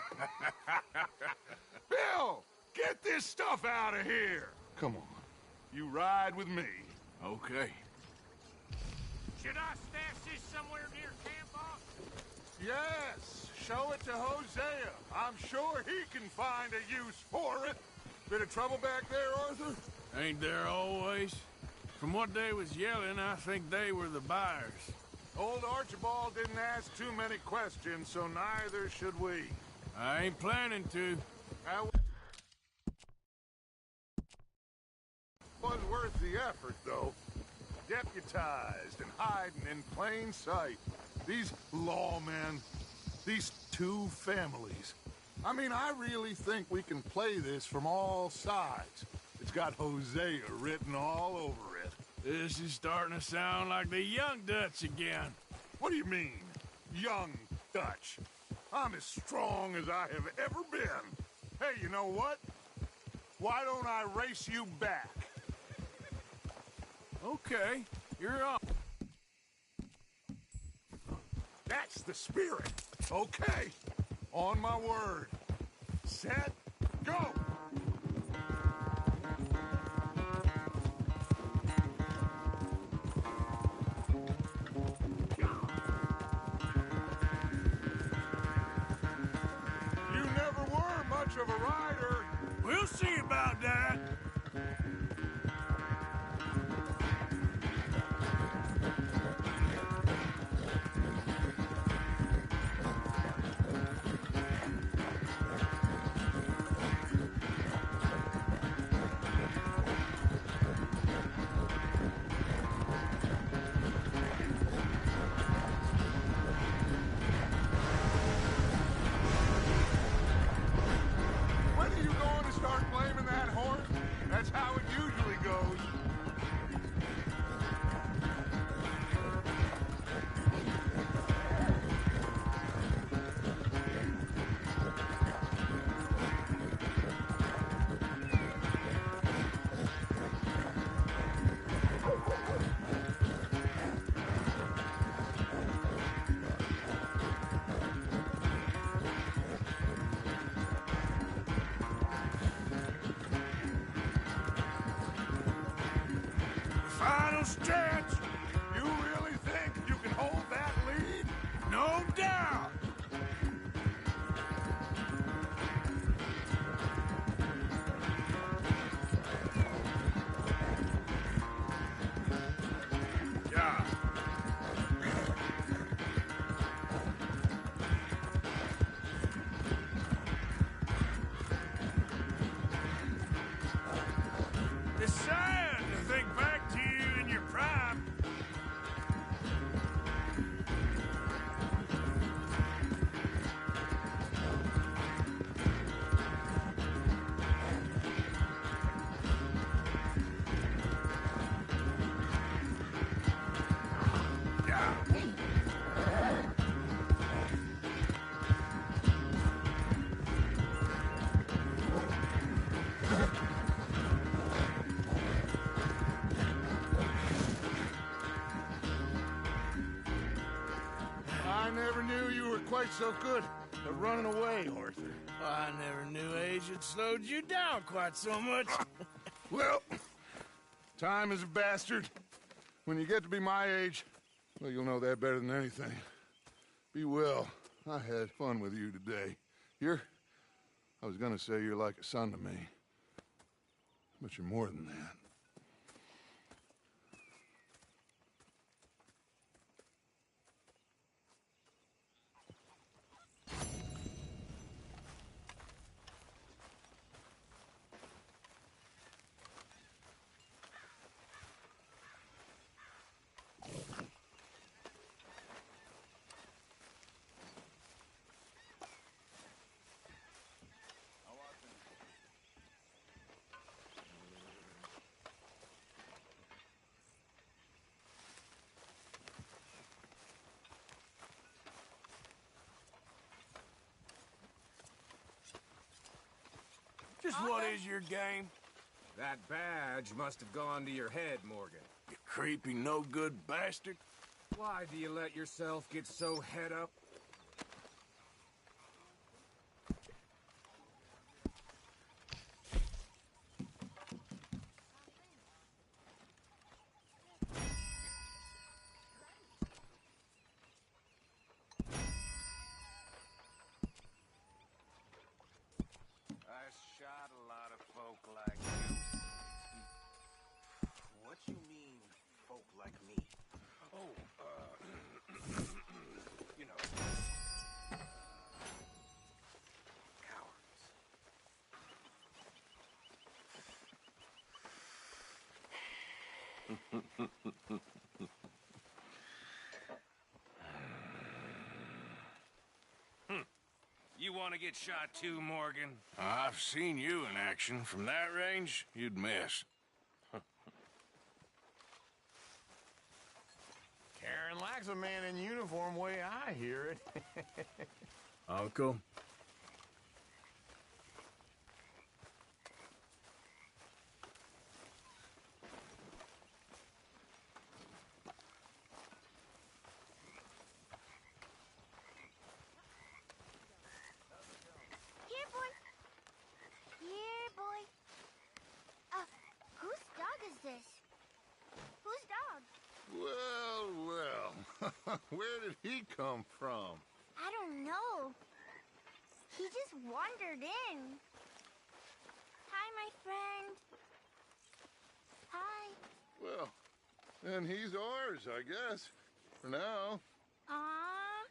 Bill, get this stuff out of here. Come on, you ride with me. Okay. Should I stash this somewhere near camp, boss? Yes, show it to Hosea. I'm sure he can find a use for it. Bit of trouble back there, Arthur? Ain't there always? From what they was yelling, I think they were the buyers. Old Archibald didn't ask too many questions, so neither should we. I ain't planning to. That was worth the effort, though. Deputized and hiding in plain sight. These lawmen, these two families. I mean, I really think we can play this from all sides. It's got Hosea written all over it. This is starting to sound like the Young Dutch again. What do you mean, young Dutch? I'm as strong as I have ever been. Hey, you know what? Why don't I race you back? Okay, you're on. That's the spirit. Okay, on my word. Set, go! You never were much of a rider. We'll see about that. When are you going to start blaming that horse? That's how it usually goes. Final stretch. You really think you can hold that lead? No doubt. Yeah. It's sad to think back to you in your prime. Yeah. I never knew you were quite so good at running away, Arthur. I never knew age had slowed you down quite so much. Well, time is a bastard. When you get to be my age, well, you'll know that better than anything. Be well. I had fun with you today. I was gonna say you're like a son to me. But you're more than that. Just what is your game? That badge must have gone to your head, Morgan. You creepy, no-good bastard. Why do you let yourself get so head up? I shot a lot of folk like you. What you mean, folk like me? Oh, you know. Cowards. You want to to get shot too, Morgan? I've seen you in action. From that range, you'd miss. Karen likes a man in uniform way I hear it. Uncle? Here, boy. Here, boy. Whose dog is this? Whose dog? Well, well. Where did he come from? I don't know. He just wandered in. Hi, my friend. Hi. Well, then he's ours, I guess. For now. Aww.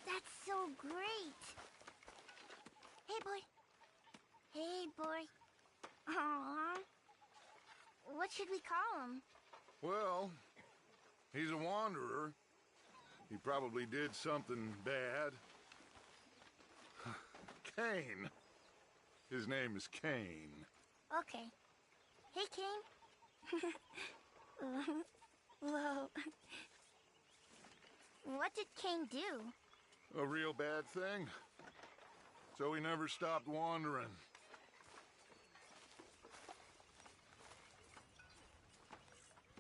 That's so great. Hey, boy. Hey, boy. Aww. What should we call him? Well, he's a wanderer. He probably did something bad. Kane. His name is Kane. Okay. Hey, Kane. Whoa. What did Kane do? A real bad thing. So he never stopped wandering.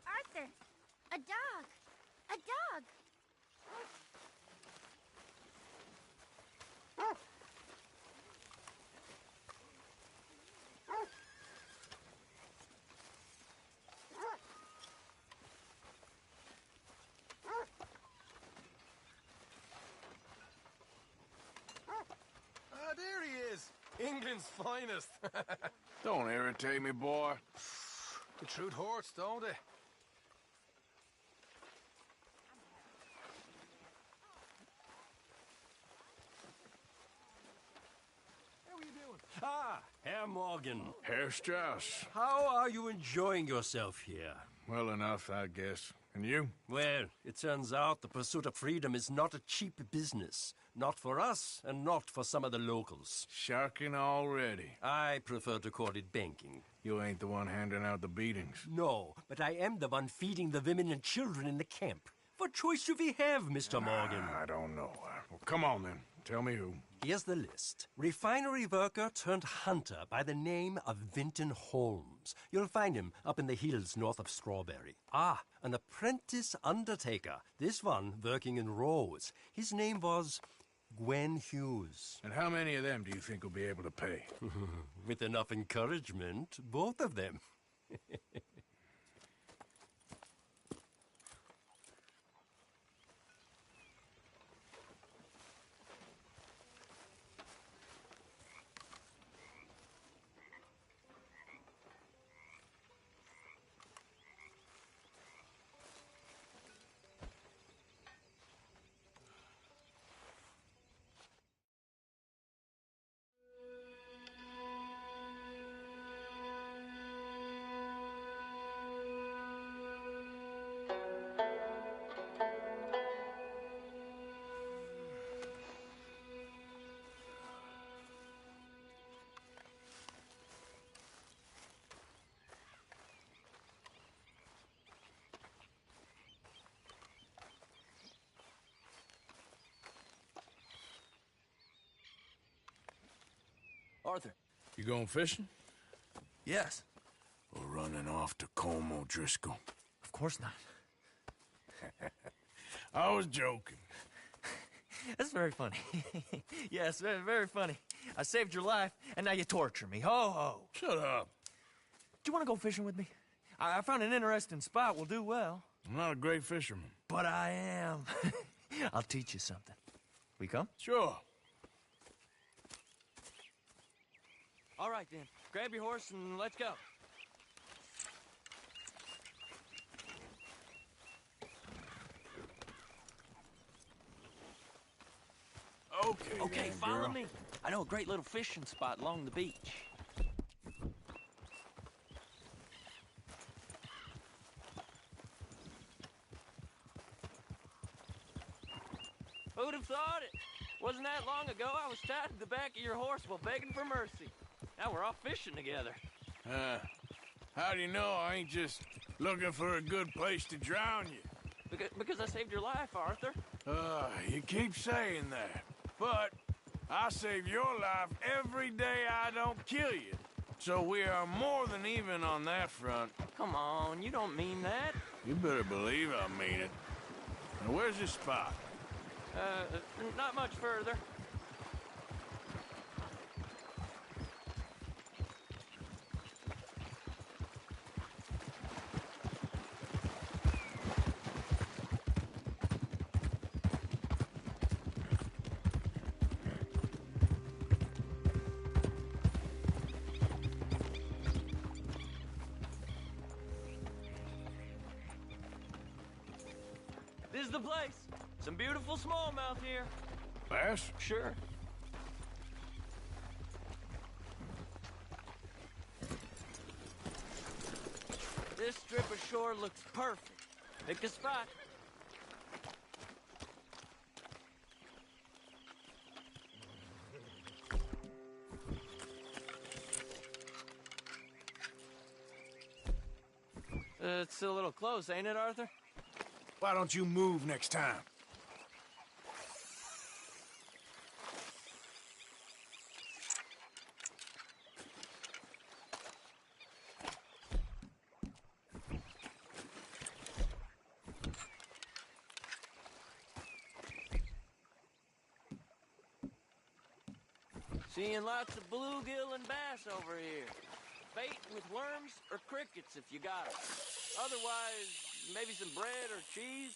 Arthur, a dog. A dog. Ah, there he is. England's finest. Don't irritate me, boy. The truth hurts, don't it? How are you doing? Ah, Herr Morgan. Herr Strauss. How are you enjoying yourself here? Well enough, I guess. And you? Well, it turns out the pursuit of freedom is not a cheap business. Not for us, and not for some of the locals. Sharking already. I prefer to call it banking. You ain't the one handing out the beatings. No, but I am the one feeding the women and children in the camp. What choice do we have, Mr. Morgan? I don't know. Well, come on, then. Tell me who. Here's the list. Refinery worker turned hunter by the name of Vinton Holmes. You'll find him up in the hills north of Strawberry. Ah, an apprentice undertaker. This one working in Rhodes. His name was Gwen Hughes. And how many of them do you think will be able to pay? With enough encouragement, both of them. Arthur. You going fishing? Yes. Or running off to Colm O'Driscoll? Of course not. I was joking. That's very funny. Yes, very, very funny. I saved your life, and now you torture me. Ho, ho. Shut up. Do you want to go fishing with me? I found an interesting spot. We'll do well. I'm not a great fisherman. But I am. I'll teach you something. We come? Sure. All right, then. Grab your horse and let's go. Okay, then, follow girl. me. I know a great little fishing spot along the beach. Who'd have thought it? Wasn't that long ago I was tied to the back of your horse while begging for mercy. Now we're off fishing together. How do you know I ain't just looking for a good place to drown you? Because I saved your life, Arthur. You keep saying that. But I save your life every day I don't kill you. So we are more than even on that front. Come on, you don't mean that. You better believe I mean it. Now, where's this spot? Not much further. This is the place. Some beautiful smallmouth here. Bass? Sure. This strip of shore looks perfect. Pick a spot. It's a little close, ain't it, Arthur? Why don't you move next time? Seeing lots of bluegill and bass over here. Bait with worms or crickets if you got 'em. Otherwise, maybe some bread or cheese.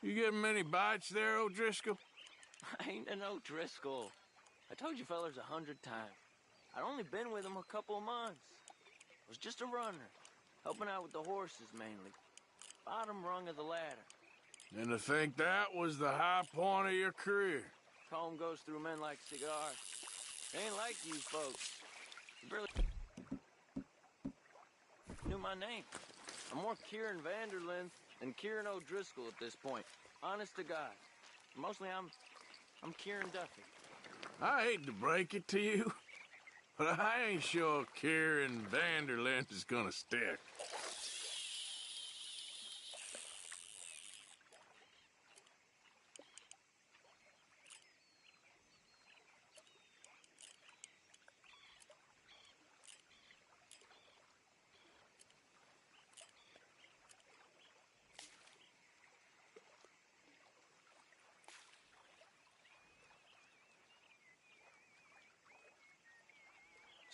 You getting many bites there, O'Driscoll? I ain't an O'Driscoll. I told you fellers 100 times. I'd only been with him a couple of months. I was just a runner, helping out with the horses mainly. Bottom rung of the ladder. And to think that was the high point of your career. Home goes through men like cigars. They ain't like you folks. You barely knew my name. I'm more Kieran Vanderlyn than Kieran O'Driscoll at this point. Honest to God. Mostly I'm Kieran Duffy. I hate to break it to you, but I ain't sure Kieran Vanderlyn is gonna stick.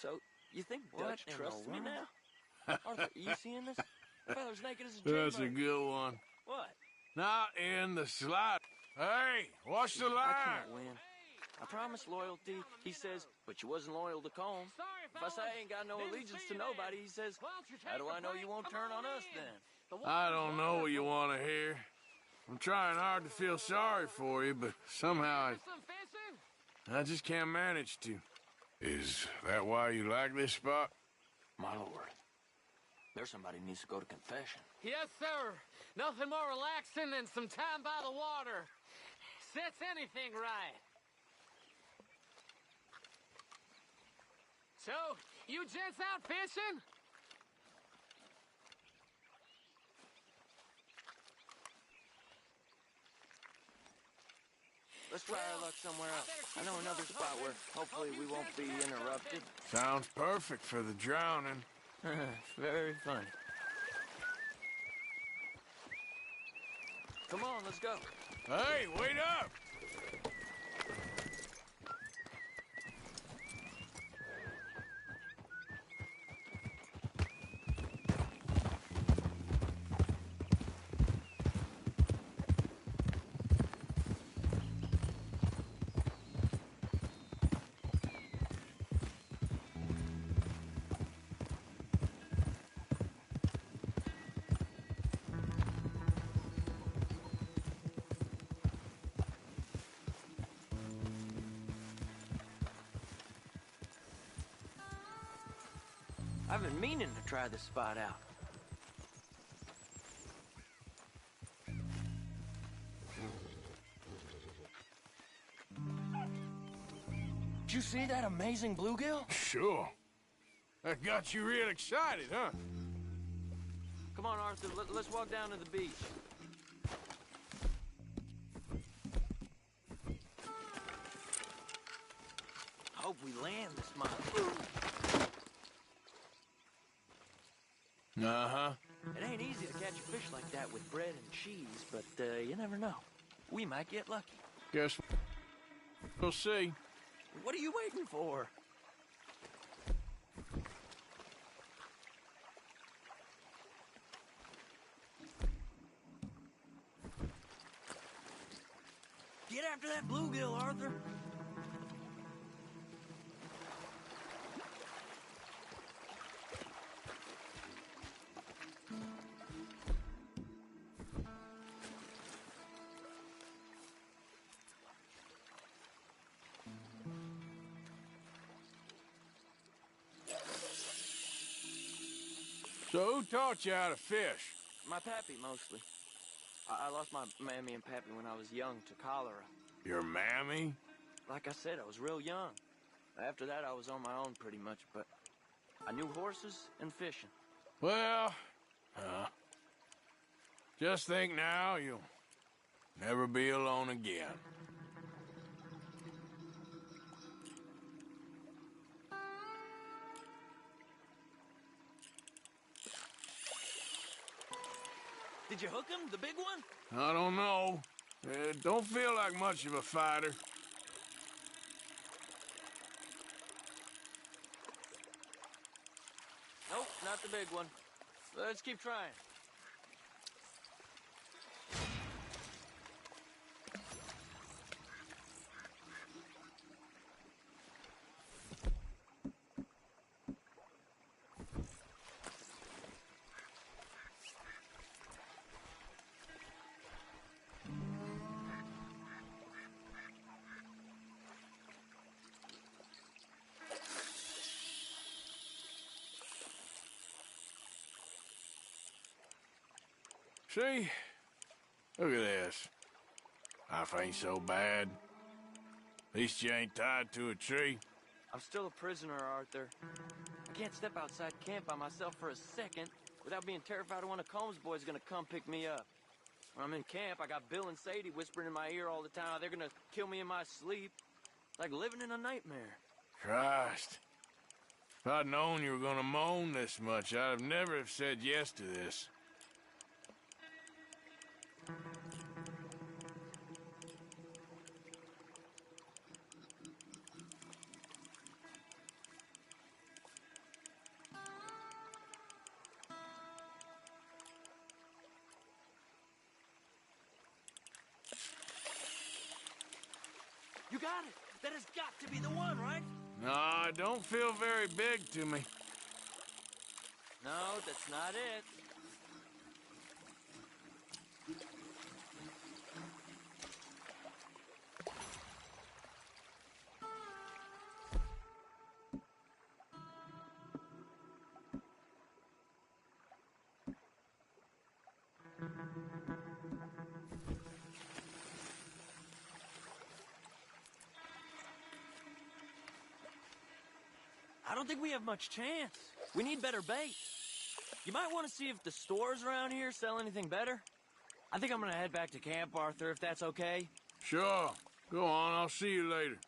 So, you think Dutch trusts me now? Arthur, you seeing this? The fella's naked as a That's a jaybird. good one. What? Not in the slot. Hey, watch the I line. can't win. I promised loyalty, he says, but you wasn't loyal to Colm. If I say I ain't got no allegiance to nobody, he says, how do I know you won't turn on us then? I don't know what you want to hear. I'm trying hard to feel sorry for you, but somehow I just can't manage to. Is that why you like this spot? My lord, there's somebody who needs to go to confession. Yes, sir. Nothing more relaxing than some time by the water. Sets anything right. So, you gents out fishing? Let's try our luck somewhere else. I know another spot where hopefully we won't be interrupted. Sounds perfect for the drowning. Very funny. Come on, let's go. Hey, wait up! I've been meaning to try this spot out. Did you see that amazing bluegill? Sure. That got you real excited, huh? Come on, Arthur, let's walk down to the beach. Hope we land this month. Uh-huh. It ain't easy to catch a fish like that with bread and cheese, but you never know. We might get lucky. Guess we'll see. What are you waiting for? Get after that bluegill, Arthur. So who taught you how to fish? My pappy, mostly. I lost my mammy and pappy when I was young to cholera. Your mammy? Like I said, I was real young. After that, I was on my own pretty much, but I knew horses and fishing. Well, just think now you'll never be alone again. Did you hook him, the big one? I don't know. Don't feel like much of a fighter. Nope, not the big one. Let's keep trying. See? Look at this. Life ain't so bad. At least you ain't tied to a tree. I'm still a prisoner, Arthur. I can't step outside camp by myself for a second without being terrified one of Combs' boys is gonna come pick me up. When I'm in camp, I got Bill and Sadie whispering in my ear all the time how they're gonna kill me in my sleep. Like living in a nightmare. Christ. If I'd known you were gonna moan this much, I'd have never have said yes to this. You got it! That has got to be the one, right? No, it don't feel very big to me. No, that's not it. I don't think we have much chance. We need better bait. You might want to see if the stores around here sell anything better. I think I'm gonna head back to camp, Arthur, if that's okay. Sure. Go on, I'll see you later.